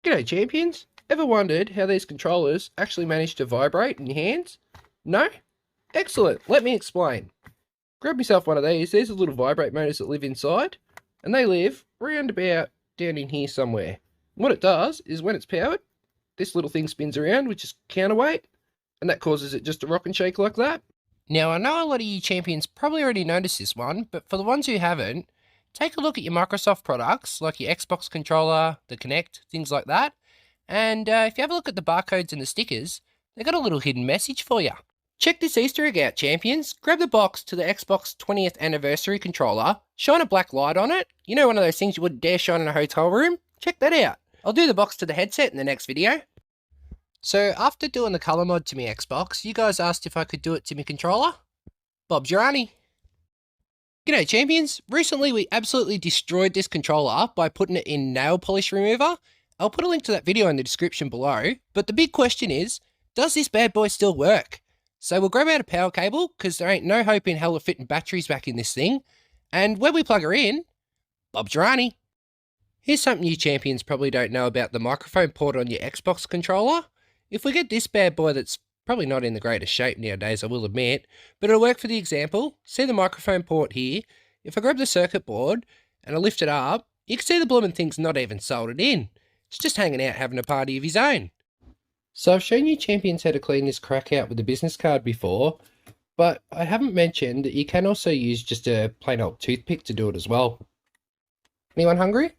G'day champions! Ever wondered how these controllers actually manage to vibrate in your hands? No? Excellent, let me explain. Grab yourself one of these. These are little Vibrate Motors that live inside, and they live round about down in here somewhere. What it does is when it's powered, this little thing spins around, which is counterweight, and that causes it just to rock and shake like that. Now I know a lot of you champions probably already noticed this one, but for the ones who haven't, take a look at your Microsoft products, like your Xbox controller, the Kinect, things like that. And if you have a look at the barcodes and the stickers, they've got a little hidden message for you. Check this Easter egg out, champions. Grab the box to the Xbox 20th anniversary controller, shine a black light on it. You know, one of those things you wouldn't dare shine in a hotel room? Check that out. I'll do the box to the headset in the next video. So after doing the colour mod to my Xbox, you guys asked if I could do it to my controller. Bob's your auntie. G'day champions, recently we absolutely destroyed this controller by putting it in nail polish remover. I'll put a link to that video in the description below, but the big question is, does this bad boy still work? So we'll grab out a power cable, because there ain't no hope in hell of fitting batteries back in this thing, and when we plug her in, Bob's your auntie. Here's something you champions probably don't know about the microphone port on your Xbox controller. If we get this bad boy that's probably not in the greatest shape nowadays, I will admit, but it'll work for the example. See the microphone port here? If I grab the circuit board and I lift it up, you can see the blooming thing's not even soldered in. It's just hanging out having a party of his own. So I've shown you champions how to clean this crack out with a business card before, but I haven't mentioned that you can also use just a plain old toothpick to do it as well. Anyone hungry?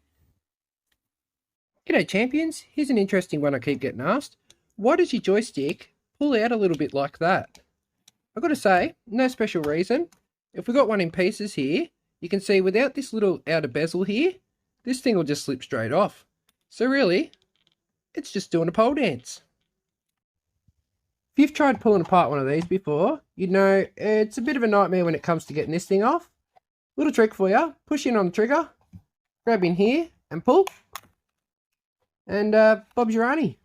G'day champions, here's an interesting one I keep getting asked. Why does your joystick pull out a little bit like that? I've got to say, no special reason. If we got one in pieces here, you can see without this little outer bezel here, this thing will just slip straight off. So really, it's just doing a pole dance. If you've tried pulling apart one of these before, you'd know it's a bit of a nightmare when it comes to getting this thing off. Little trick for you, push in on the trigger, grab in here and pull, and Bob's your auntie.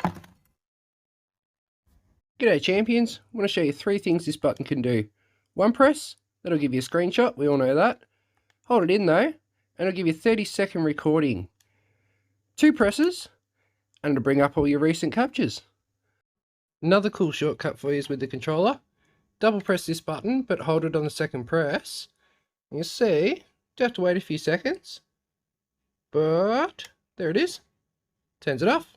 G'day champions, I want to show you 3 things this button can do. One press, that'll give you a screenshot, we all know that. Hold it in though, and it'll give you a 30-second recording. 2 presses, and it'll bring up all your recent captures. Another cool shortcut for you is with the controller. Double press this button, but hold it on the second press. And you'll see, you have to wait a few seconds, but there it is. Turns it off.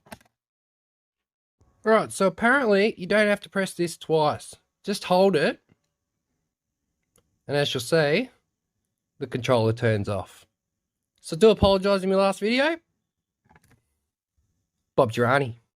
Right, so apparently you don't have to press this twice. Just hold it, and as you'll see, the controller turns off. So do apologise in my last video. Bob's your auntie.